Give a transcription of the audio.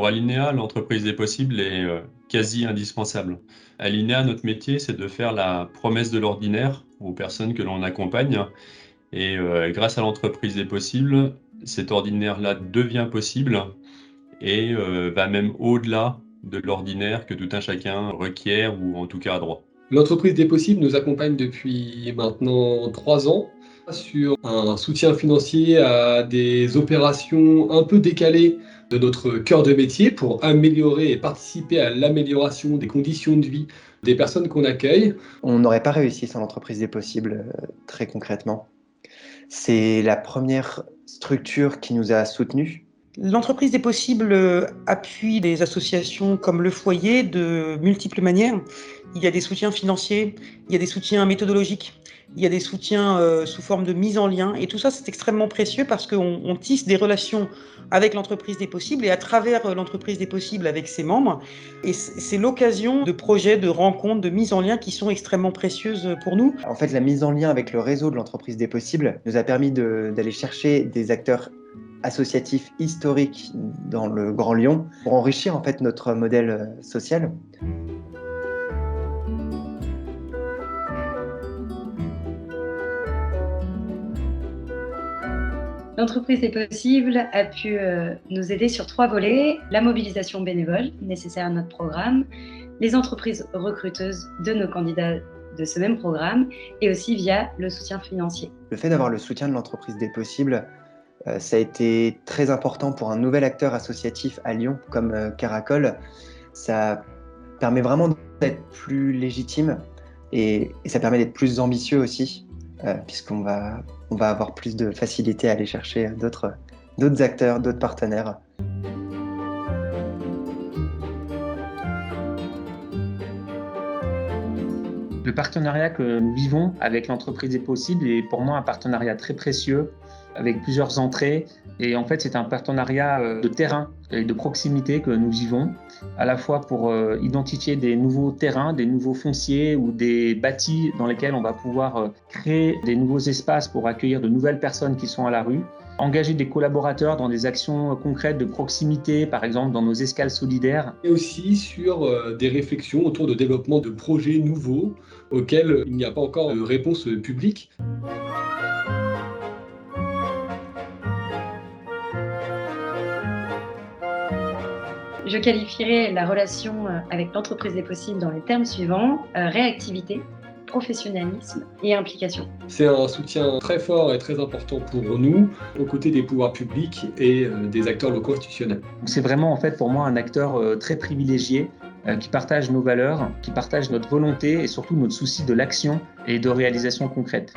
Pour Alinéa, l'entreprise des possibles est quasi indispensable. Alinéa, notre métier, c'est de faire la promesse de l'ordinaire aux personnes que l'on accompagne. Et grâce à l'entreprise des possibles, cet ordinaire-là devient possible et va même au-delà de l'ordinaire que tout un chacun requiert ou en tout cas a droit. L'entreprise des possibles nous accompagne depuis maintenant 3 ans sur un soutien financier à des opérations un peu décalées de notre cœur de métier pour améliorer et participer à l'amélioration des conditions de vie des personnes qu'on accueille. On n'aurait pas réussi sans l'entreprise des possibles, très concrètement. C'est la première structure qui nous a soutenus. L'entreprise des possibles appuie des associations comme Le Foyer de multiples manières. Il y a des soutiens financiers, il y a des soutiens méthodologiques, il y a des soutiens sous forme de mise en lien. Et tout ça, c'est extrêmement précieux parce qu'on tisse des relations avec l'entreprise des possibles et à travers l'entreprise des possibles avec ses membres. Et c'est l'occasion de projets, de rencontres, de mise en lien qui sont extrêmement précieuses pour nous. En fait, la mise en lien avec le réseau de l'entreprise des possibles nous a permis d'aller chercher des acteurs associatifs historiques dans le Grand Lyon pour enrichir en fait notre modèle social. L'entreprise des possibles a pu nous aider sur 3 volets: la mobilisation bénévole nécessaire à notre programme, les entreprises recruteuses de nos candidats de ce même programme et aussi via le soutien financier. Le fait d'avoir le soutien de l'entreprise des possibles, ça a été très important pour un nouvel acteur associatif à Lyon comme Caracol. Ça permet vraiment d'être plus légitime et ça permet d'être plus ambitieux aussi, puisqu'on va avoir plus de facilité à aller chercher d'autres acteurs, d'autres partenaires. Le partenariat que nous vivons avec l'entreprise des possibles est pour moi un partenariat très précieux avec plusieurs entrées. Et en fait, c'est un partenariat de terrain et de proximité que nous vivons, à la fois pour identifier des nouveaux terrains, des nouveaux fonciers ou des bâtis dans lesquels on va pouvoir créer des nouveaux espaces pour accueillir de nouvelles personnes qui sont à la rue, engager des collaborateurs dans des actions concrètes de proximité, par exemple dans nos escales solidaires. Et aussi sur des réflexions autour de développement de projets nouveaux auxquels il n'y a pas encore de réponse publique. Je qualifierais la relation avec l'entreprise des possibles dans les termes suivants: réactivité, professionnalisme et implication. C'est un soutien très fort et très important pour nous, aux côtés des pouvoirs publics et des acteurs locaux institutionnels. C'est vraiment en fait pour moi un acteur très privilégié qui partage nos valeurs, qui partage notre volonté et surtout notre souci de l'action et de réalisation concrète.